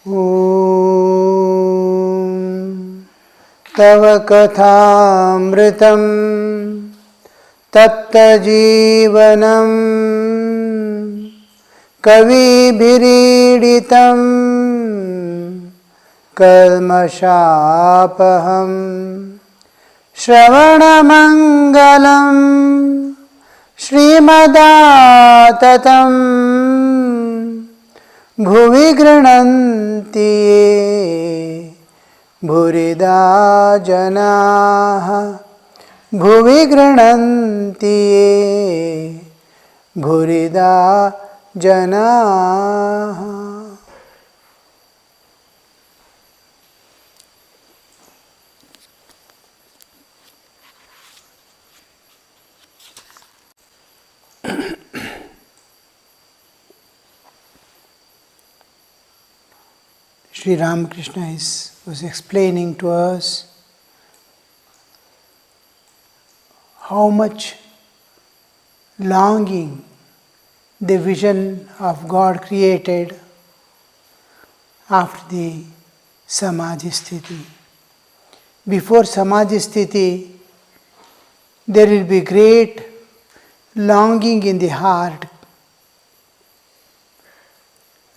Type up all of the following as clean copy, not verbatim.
Om Tava Kathamritam Tapta Jivanam Kavi Bhiriditam Kalmashapaham Shravanamangalam Srimadaatatam Bhuvi Grananti Bhurida Janaha Bhuvi Grananti Bhurida Janaha. Sri Ramakrishna was explaining to us how much longing the vision of God created after the Samadhi Sthiti. Before Samadhi Sthiti, there will be great longing in the heart.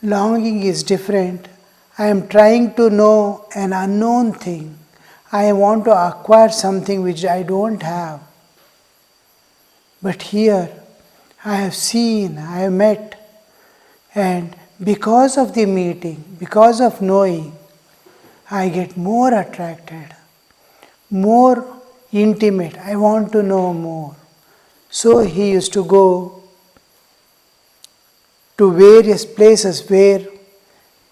Longing is different. I am trying to know an unknown thing. I want to acquire something which I don't have. But here, I have seen, I have met, and because of the meeting, because of knowing, I get more attracted, more intimate. I want to know more. So he used to go to various places where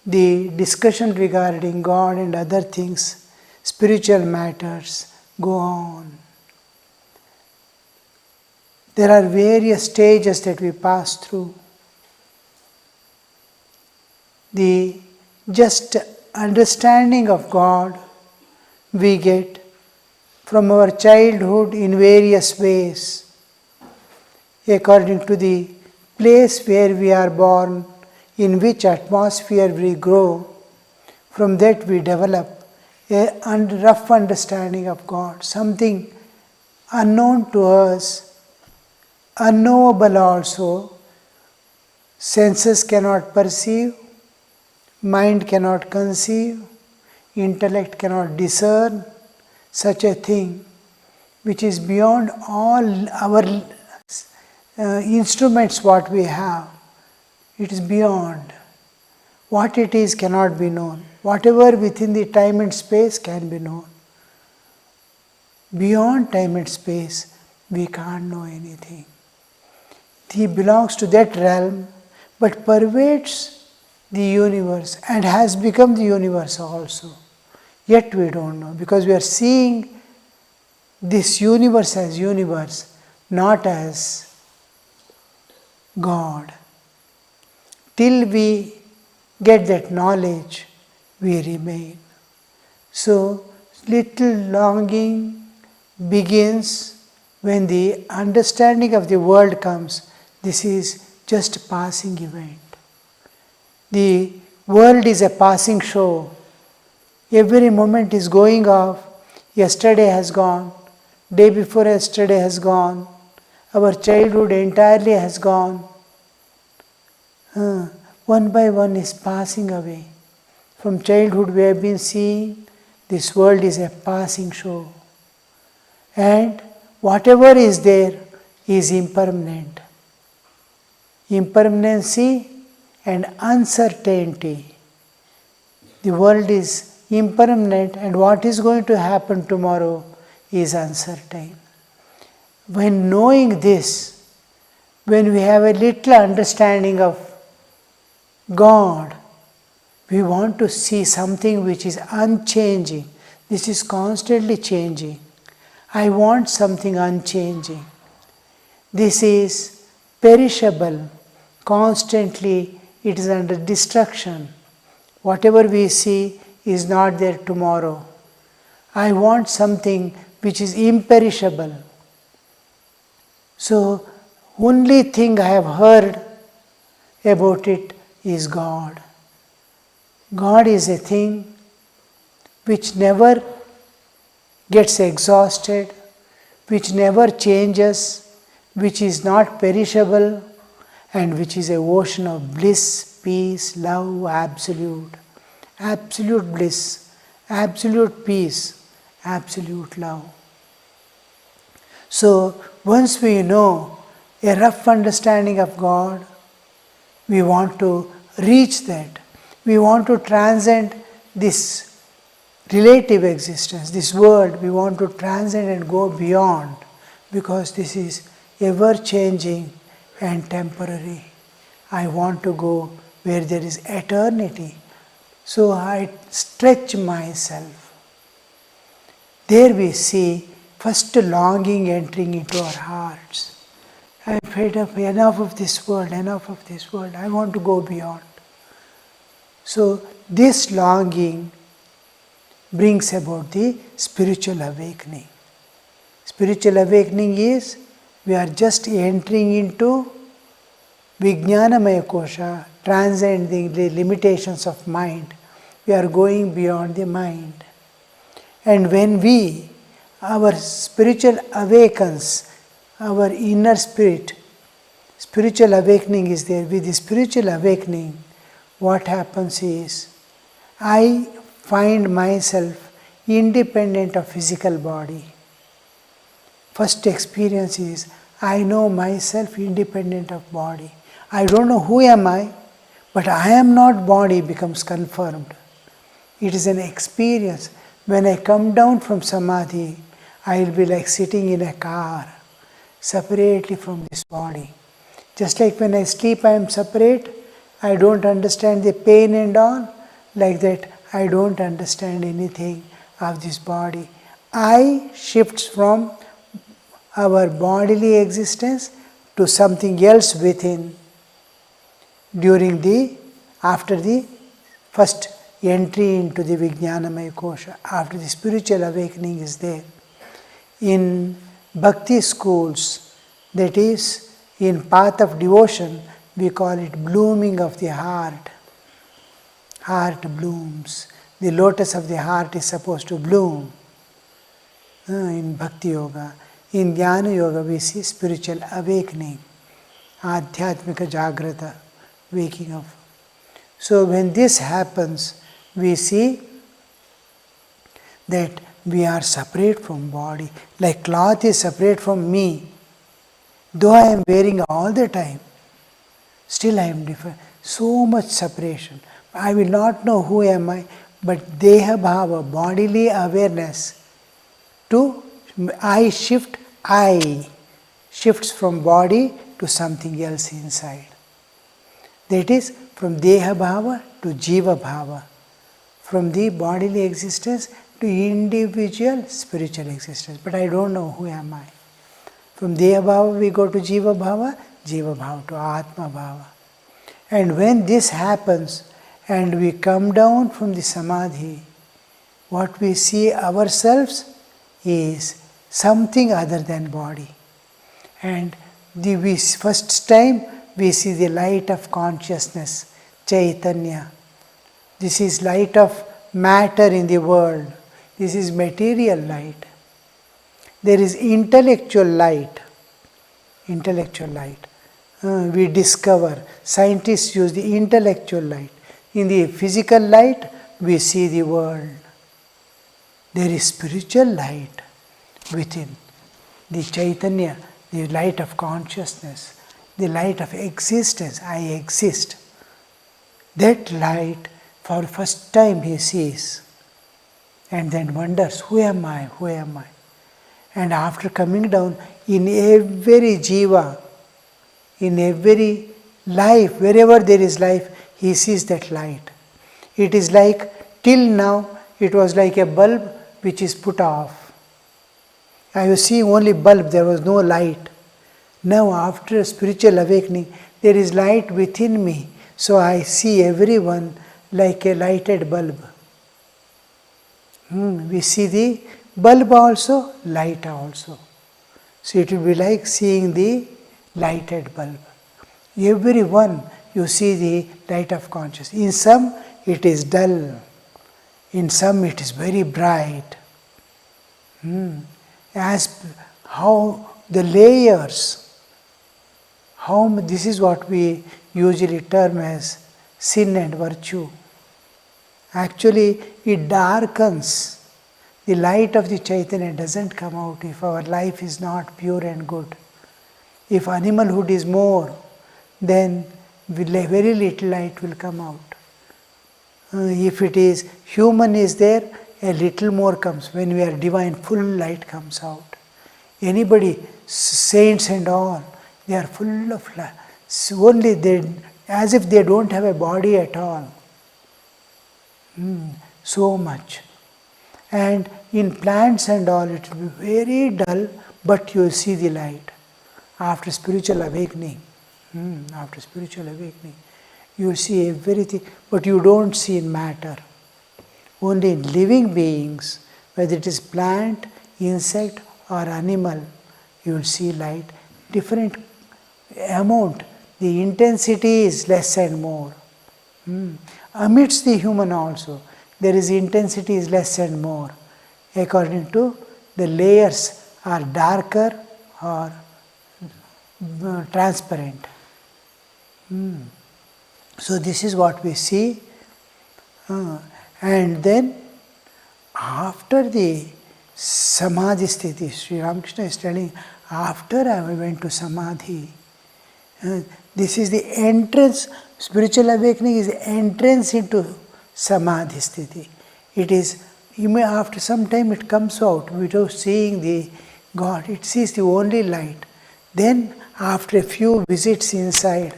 the discussion regarding God and other things, spiritual matters, go on. There are various stages that we pass through. The just understanding of God we get from our childhood in various ways, according to the place where we are born, in which atmosphere we grow. From that we develop a rough understanding of God, something unknown to us, unknowable also. Senses cannot perceive, mind cannot conceive, intellect cannot discern such a thing which is beyond all our instruments what we have. It is beyond. What it is cannot be known. Whatever within the time and space can be known. Beyond time and space, we can't know anything. He belongs to that realm, but pervades the universe and has become the universe also. Yet we don't know, because we are seeing this universe as universe, not as God. Till we get that knowledge, we remain. So, little longing begins when the understanding of the world comes. This is just a passing event. The world is a passing show. Every moment is going off. Yesterday has gone. Day before yesterday has gone. Our childhood entirely has gone. One by one is passing away. From childhood we have been seeing this world is a passing show. And whatever is there is impermanent. Impermanency and uncertainty. The world is impermanent, and what is going to happen tomorrow is uncertain. When knowing this, when we have a little understanding of God, we want to see something which is unchanging. This is constantly changing. I want something unchanging. This is perishable. Constantly it is under destruction. Whatever we see is not there tomorrow. I want something which is imperishable. So, only thing I have heard about it is God. God is a thing which never gets exhausted, which never changes, which is not perishable, and which is a ocean of bliss, peace, love, absolute bliss, absolute peace, absolute love. So once we know a rough understanding of God, we want to reach that. We want to transcend this relative existence, this world. We want to transcend and go beyond, because this is ever changing and temporary. I want to go where there is eternity. So I stretch myself. There we see first longing entering into our hearts. I'm fed up, enough of this world, enough of this world. I want to go beyond. So this longing brings about the spiritual awakening. Spiritual awakening is, we are just entering into Vijnanamaya Kosha, transcending the limitations of mind. We are going beyond the mind. And when our spiritual awakens, our inner spirit, spiritual awakening is there. With the spiritual awakening, what happens is, I find myself independent of physical body. First experience is, I know myself independent of body. I don't know who am I, but I am not body becomes confirmed. It is an experience. When I come down from Samadhi, I will be like sitting in a car, separately from this body. Just like when I sleep, I am separate. I don't understand the pain and all. Like that, I don't understand anything of this body. I shifts from our bodily existence to something else within after the first entry into the Vijnanamaya Kosha, after the spiritual awakening is there. In bhakti schools, that is, in path of devotion, we call it blooming of the heart. Heart blooms. The lotus of the heart is supposed to bloom. In bhakti yoga. In dhyana yoga, we see spiritual awakening. Adhyatmika jagrata, waking up. So when this happens, we see that we are separate from body. Like cloth is separate from me. Though I am wearing all the time, still I am different. So much separation. I will not know who am I, but Deha Bhava, bodily awareness, to I shifts from body to something else inside. That is, from Deha Bhava to Jiva Bhava. From the bodily existence to individual spiritual existence. But I don't know who am I. From Deha Bhava we go to Jiva Bhava to Atma Bhava. And when this happens and we come down from the Samadhi, what we see ourselves is something other than body. And first time we see the light of consciousness, Chaitanya. This is light of matter in the world. This is material light. There is intellectual light. We discover, scientists use the intellectual light. In the physical light, we see the world. There is spiritual light within. The Chaitanya, the light of consciousness, the light of existence. I exist. That light, for the first time he sees, and then wonders, who am I, who am I? And after coming down, in every jiva, in every life, wherever there is life, he sees that light. It is like, till now, it was like a bulb which is put off. I was seeing only bulb, there was no light. Now after spiritual awakening, there is light within me. So I see everyone like a lighted bulb. We see the bulb also, light also. So it will be like seeing the lighted bulb. Everyone, you see the light of consciousness. In some, it is dull. In some it is very bright. As how the layers, this is what we usually term as sin and virtue. Actually, it darkens. The light of the Chaitanya doesn't come out if our life is not pure and good. If animalhood is more, then very little light will come out. If it is human is there, a little more comes. When we are divine, full light comes out. Anybody, saints and all, they are full of light. Only they, as if they don't have a body at all. So much. And in plants and all, it will be very dull, but you will see the light. After spiritual awakening, you will see everything, but you don't see in matter. Only in living beings, whether it is plant, insect or animal, you will see light. Different amount, the intensity is less and more. Amidst the human also, there is intensity is less and more. According to the layers are darker or transparent. So this is what we see. And then after the Samadhi sthiti, Sri Ramakrishna is telling, after I went to Samadhi, this is the entrance, spiritual awakening is the entrance into Samadhi sthiti. It is, after some time it comes out without seeing the God, it sees the only light. Then after a few visits inside,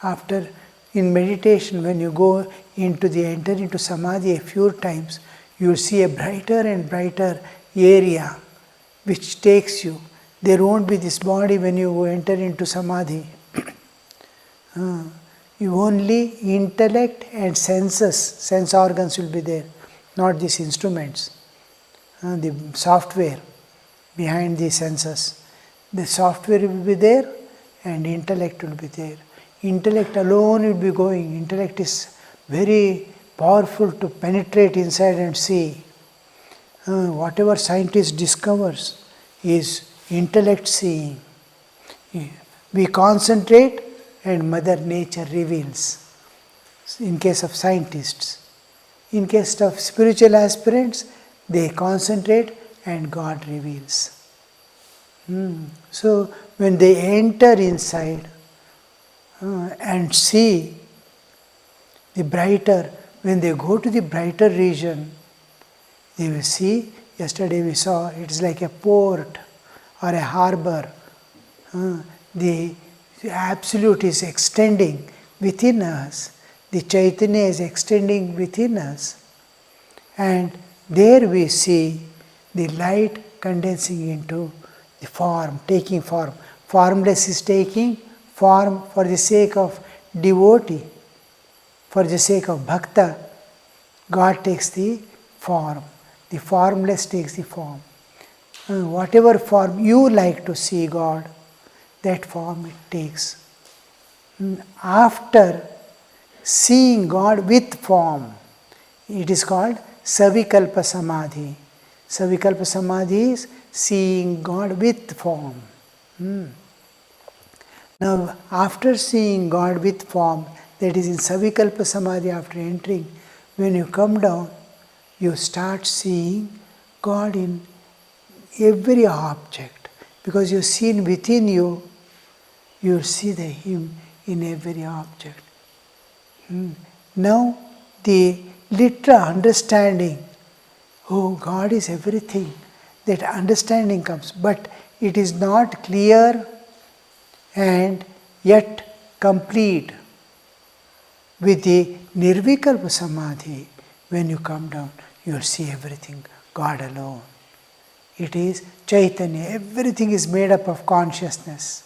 after in meditation when you go enter into Samadhi a few times, you will see a brighter and brighter area which takes you. There won't be this body when you enter into Samadhi. You only intellect and sense organs will be there, not these instruments. The software behind the senses. The software will be there and intellect will be there. Intellect alone will be going. Intellect is very powerful to penetrate inside and see. Whatever scientist discovers is intellect seeing. We concentrate and Mother Nature reveals. In case of scientists. In case of spiritual aspirants, they concentrate and God reveals. So when they enter inside and see the brighter, when they go to the brighter region, they will see, yesterday we saw, it is like a port or a harbor. The Absolute is extending within us. The Chaitanya is extending within us. And there we see the light condensing into the form, taking form. Formless is taking form for the sake of devotee, for the sake of bhakta. God takes the form. The formless takes the form. Whatever form you like to see God, that form it takes. After seeing God with form, it is called Savikalpa Samadhi. Savikalpa Samadhi is seeing God with form. Now, after seeing God with form, that is in Savikalpa Samadhi, after entering, when you come down, you start seeing God in every object. Because you've seen within you, you'll see Him in every object. Now, the literal understanding, oh, God is everything, that understanding comes. But it is not clear and yet complete. With the Nirvikalpa Samadhi, when you come down, you'll see everything, God alone. It is Chaitanya, everything is made up of consciousness.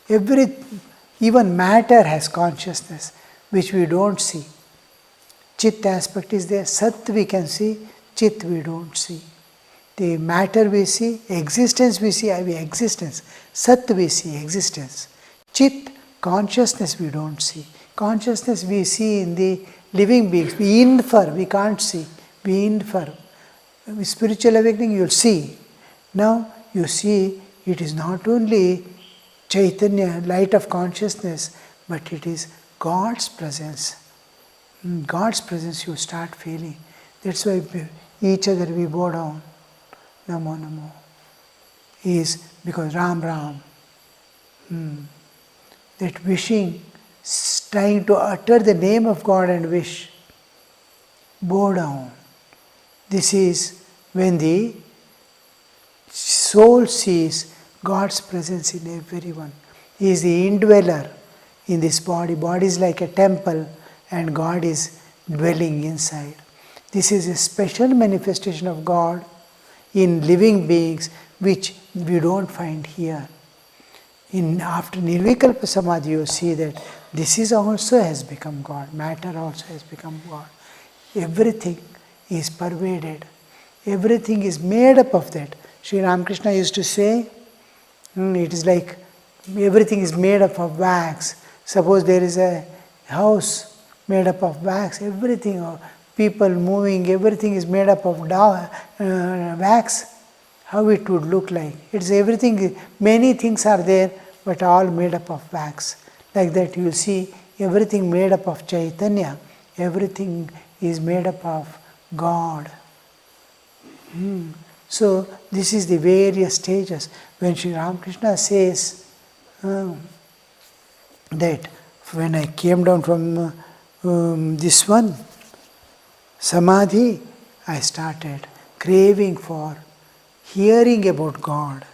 Even matter has consciousness, which we don't see. Chit aspect is there, Sat we can see, Chit we don't see. The matter we see, existence we see, existence. Sat we see, existence. Chit, consciousness we don't see. Consciousness we see in the living beings. We infer, we can't see. We infer. With spiritual awakening, you'll see. Now, you see, it is not only Chaitanya, light of consciousness, but it is God's presence. God's presence you start feeling. That's why each other we bow down. Namo Namo. Is because Ram Ram. That wishing, trying to utter the name of God and wish. Bow down. This is when the soul sees God's presence in everyone. He is the indweller in this body. Body is like a temple and God is dwelling inside. This is a special manifestation of God in living beings which we don't find here. After Nirvikalpa Samadhi you see that this is also has become God. Matter also has become God. Everything is pervaded. Everything is made up of that. Sri Ramakrishna used to say, it is like everything is made up of wax. Suppose there is a house made up of wax, everything, people moving, everything is made up of wax. How it would look like? It's everything, many things are there, but all made up of wax. Like that you will see everything made up of Chaitanya, everything is made up of God. So this is the various stages. When Sri Ramakrishna says that when I came down from this one, Samadhi, I started craving for hearing about God.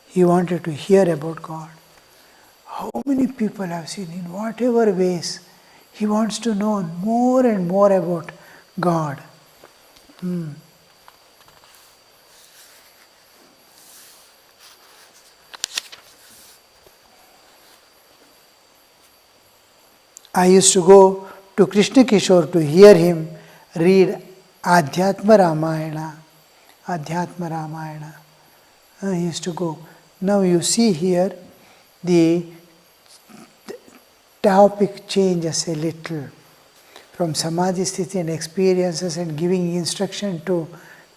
He wanted to hear about God. How many people I've seen in whatever ways, he wants to know more and more about God. I used to go to Krishna Kishore to hear him read Adhyatma Ramayana. Adhyatma Ramayana. I used to go. Now you see here the topic changes a little from Samadhi Sthiti and experiences and giving instruction to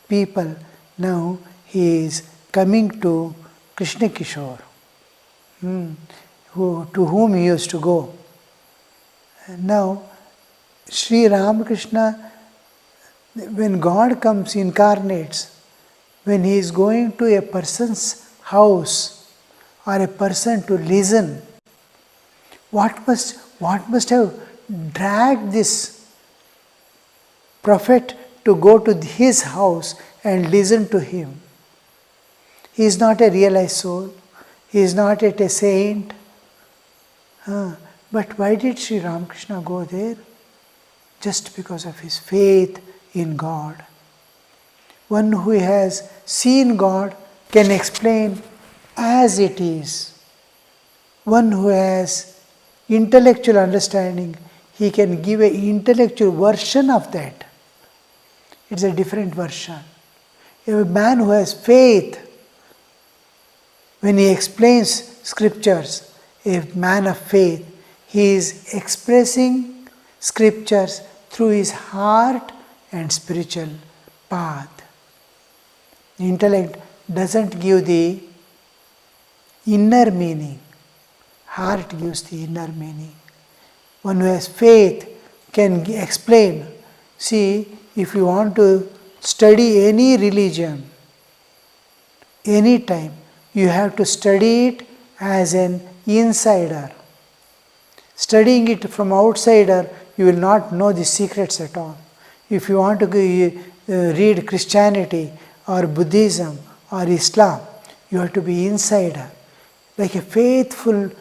people. Now he is coming to Krishna Kishore, to whom he used to go. Now, Sri Ramakrishna, when God comes, incarnates, when he is going to a person's house or a person to listen, what must have dragged this prophet to go to his house and listen to him? He is not a realized soul. He is not yet a saint. But why did Sri Ramakrishna go there? Just because of his faith in God. One who has seen God can explain as it is. One who has intellectual understanding, he can give an intellectual version of that. It's a different version. A man who has faith, when he explains scriptures, a man of faith, he is expressing scriptures through his heart and spiritual path. Intellect doesn't give the inner meaning. Heart gives the inner meaning. One who has faith can explain. See, if you want to study any religion, any time, you have to study it as an insider. Studying it from outsider, you will not know the secrets at all. If you want to read Christianity or Buddhism or Islam, you have to be insider. Like a faithful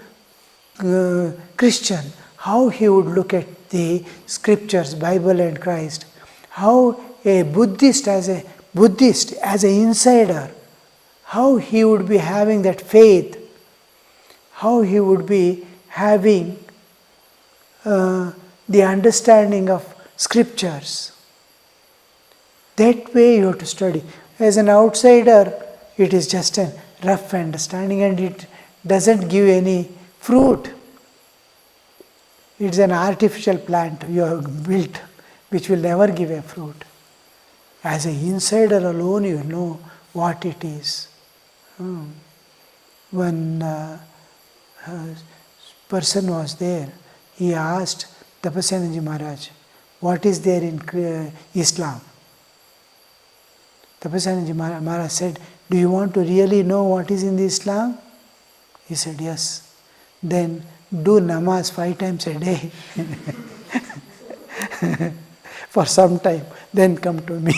Christian, how he would look at the scriptures, Bible and Christ. How a Buddhist, as an insider, how he would be having that faith, how he would be having the understanding of scriptures. That way you have to study. As an outsider, it is just a rough understanding and it doesn't give any fruit. It's an artificial plant you have built which will never give a fruit. As an insider alone you know what it is. One person was there, he asked Tapasyanandaji Maharaj, what is there in Islam? Tapasyanandaji Maharaj said, do you want to really know what is in the Islam? He said, yes. Then do namaz 5 times a day for some time, then come to me.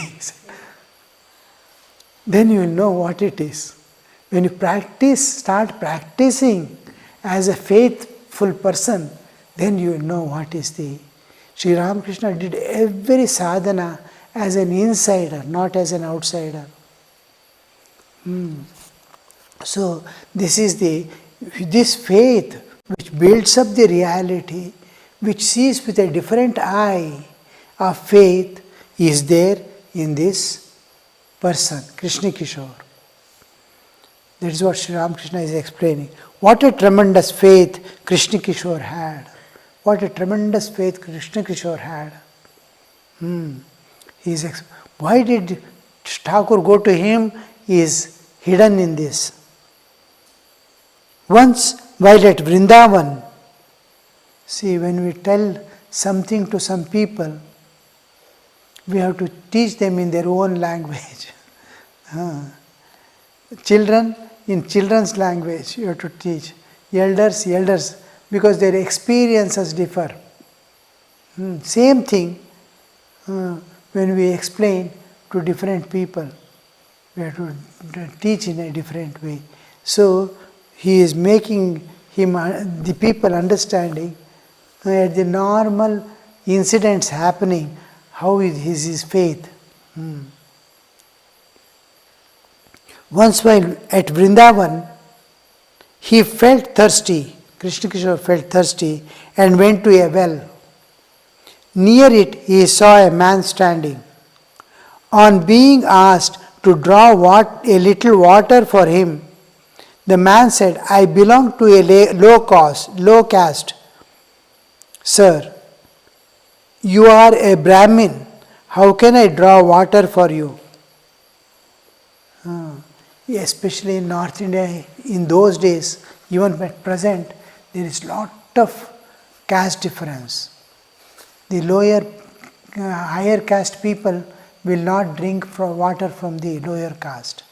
Then you will know what it is. When you start practicing as a faithful person, then you will know what is the... Sri Ramakrishna did every sadhana as an insider, not as an outsider. So this faith which builds up the reality, which sees with a different eye of faith, is there in this person, Krishna Kishore. That is what Sri Ramakrishna is explaining. What a tremendous faith Krishna Kishore had. What a tremendous faith Krishna Kishore had. Why did Thakur go to him is hidden in this. Once while at Vrindavan, see, when we tell something to some people, we have to teach them in their own language. Children, in children's language, you have to teach. Elders, because their experiences differ. Same thing, when we explain to different people, we have to teach in a different way. So, he is making the people understanding at the normal incidents happening, how is his faith. Once while at Vrindavan, he felt thirsty, Krishna Kishore felt thirsty and went to a well. Near it he saw a man standing. On being asked to draw a little water for him, the man said, I belong to a low caste. Sir, you are a Brahmin. How can I draw water for you? Especially in North India, in those days, even at present, there is lot of caste difference. The higher caste people will not drink water from the lower caste.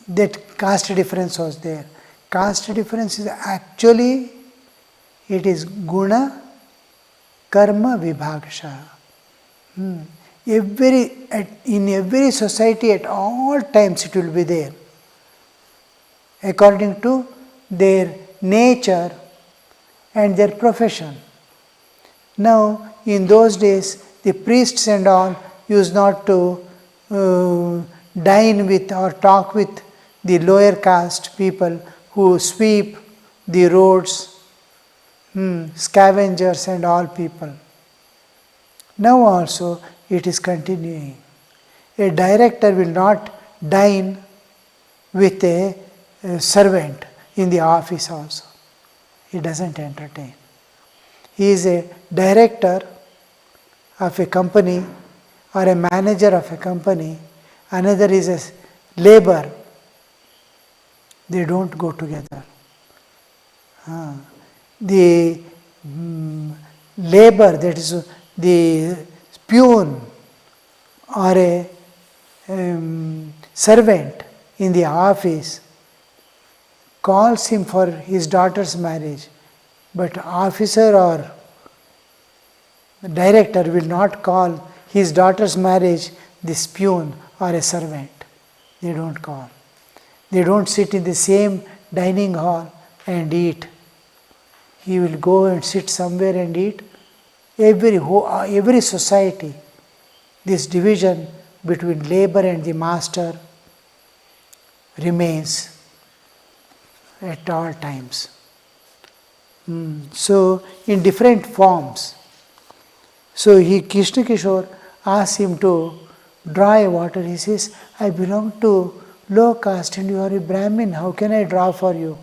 That caste difference was there. Caste difference is actually, it is guna, karma, vibhagsha. In every society at all times it will be there. According to their nature and their profession. Now, in those days, the priests and all used not to dine with or talk with the lower caste people who sweep the roads, scavengers and all people. Now also it is continuing. A director will not dine with a servant in the office also. He doesn't entertain. He is a director of a company or a manager of a company. Another is a labor. They don't go together. The labor, that is the peon or a servant in the office, calls him for his daughter's marriage, but officer or director will not call his daughter's marriage this peon or a servant. They don't call. They don't sit in the same dining hall and eat. He will go and sit somewhere and eat. Every society, this division between labor and the master remains at all times. So, in different forms. So, Krishna Kishore asks him to draw water. He says, I belong to low caste and you are a Brahmin. How can I draw for you?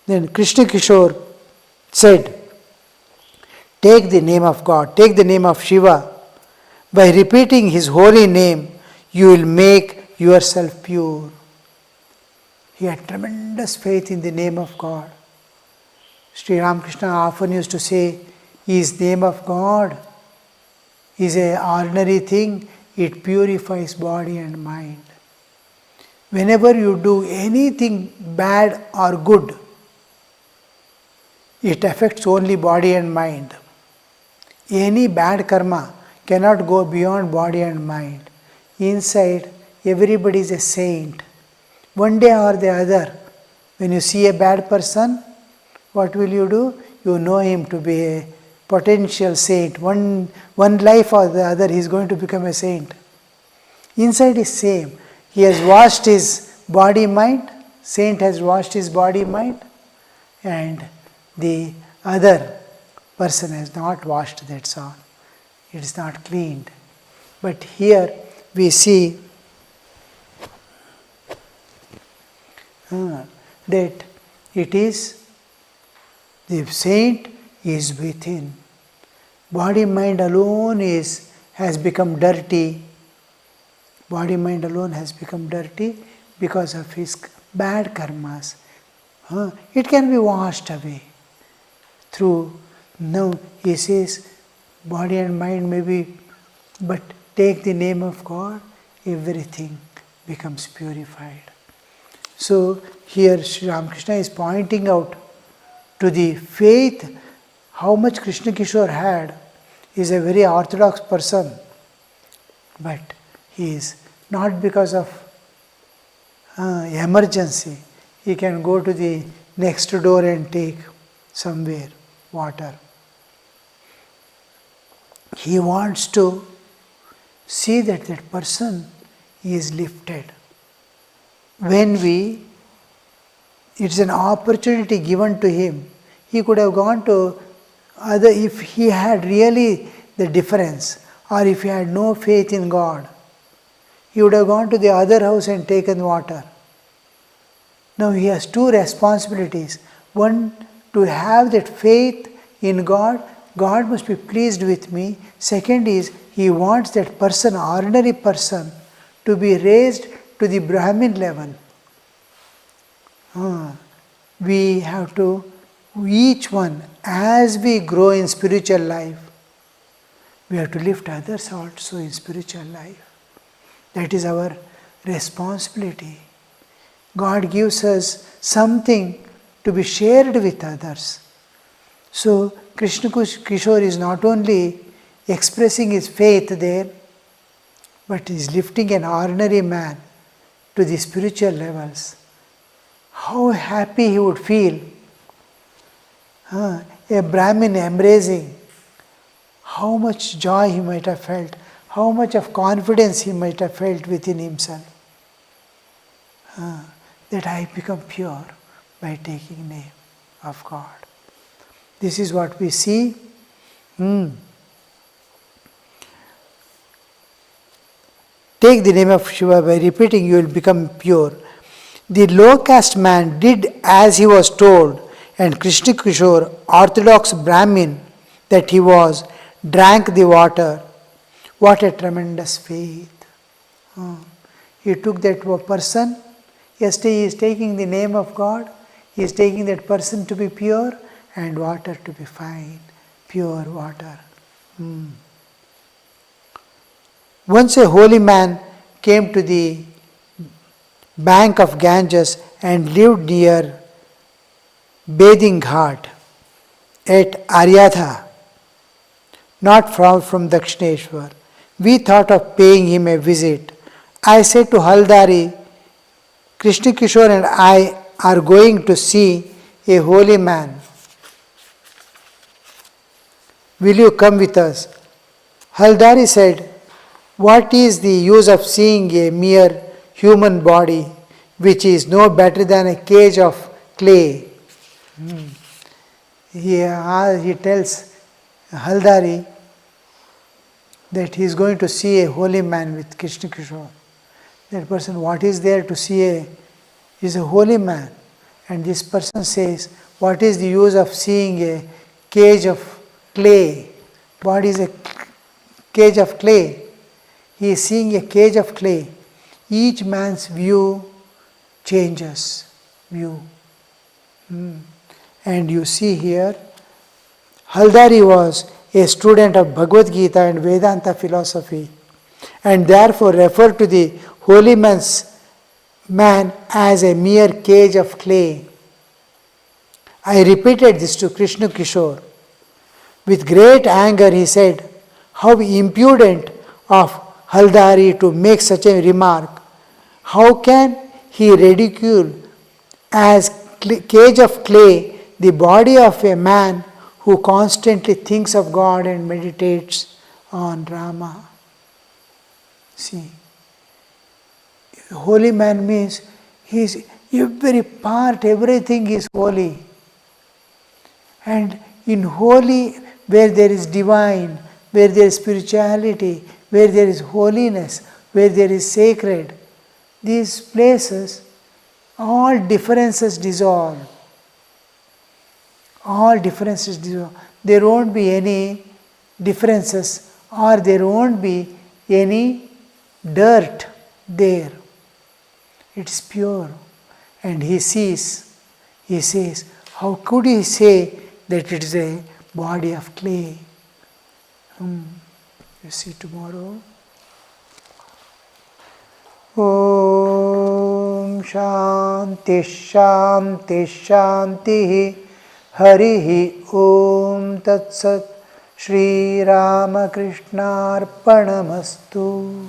Then Krishna Kishore said, take the name of God, take the name of Shiva. By repeating his holy name, you will make yourself pure. He had tremendous faith in the name of God. Sri Ramakrishna often used to say, his name of God is an ordinary thing, it purifies body and mind. Whenever you do anything bad or good, it affects only body and mind. Any bad karma cannot go beyond body and mind. Inside, everybody is a saint. One day or the other, when you see a bad person, what will you do? You know him to be a potential saint. One life or the other, he is going to become a saint. Inside is same. He has washed his body mind. Saint has washed his body mind, and the other person has not washed, that's all. It is not cleaned. But here we see that it is the saint is within. Body mind alone has become dirty. Body mind alone has become dirty because of his bad karmas. It can be washed away through. Now he says, body and mind may be, but take the name of God, everything becomes purified. So here Sri Ramakrishna is pointing out to the faith how much Krishna Kishore had. He is a very orthodox person, but he is not because of emergency. He can go to the next door and take somewhere water. He wants to see that that person is lifted. It's an opportunity given to him. He could have gone to other, if he had really the difference, or if he had no faith in God, he would have gone to the other house and taken water. Now he has two responsibilities. One, to have that faith in God. God must be pleased with me. Second is, he wants that person, ordinary person, to be raised to the Brahmin level. We have to, each one, as we grow in spiritual life, we have to lift others also in spiritual life. That is our responsibility. God gives us something to be shared with others. So Krishna Kishore is not only expressing his faith there, but is lifting an ordinary man to the spiritual levels. How happy he would feel. A Brahmin embracing, how much joy he might have felt, how much of confidence he might have felt within himself. That I become pure by taking name of God. This is what we see. Take the name of Shiva, by repeating you will become pure. The low caste man did as he was told, and Krishna Kishore, orthodox Brahmin that he was, drank the water. What a tremendous faith. He took that person. Yesterday he is taking the name of God. He is taking that person to be pure and water to be fine. Pure water. Once a holy man came to the bank of Ganges and lived near bathing ghat at Aryadha, not far from Dakshineshwar. We thought of paying him a visit. I said to Haldari, Krishna Kishore and I are going to see a holy man. Will you come with us? Haldari said, what is the use of seeing a mere human body which is no better than a cage of clay? He tells Haldari that he is going to see a holy man with Krishna Kishore. That person, what is there to see? He is a holy man. And this person says, What is the use of seeing a cage of clay? Body is a cage of clay. He is seeing a cage of clay. Each man's view changes. View. And you see here, Haldari was a student of Bhagavad Gita and Vedanta philosophy, and therefore referred to the holy man as a mere cage of clay. I repeated this to Krishna Kishore. With great anger he said, how impudent of Haldari to make such a remark. How can he ridicule as cage of clay the body of a man who constantly thinks of God and meditates on Rama? See, holy man means his every part, everything is holy. And in holy, where there is divine, where there is spirituality, where there is holiness, where there is sacred, these places, all differences dissolve. All differences dissolve. There won't be any differences, or there won't be any dirt there. It's pure. And he says, how could he say that it is a body of clay? You see tomorrow. Om Shanti Shanti Shanti Harihi Om Tat Sat Shri Ramakrishna Arpanamastu.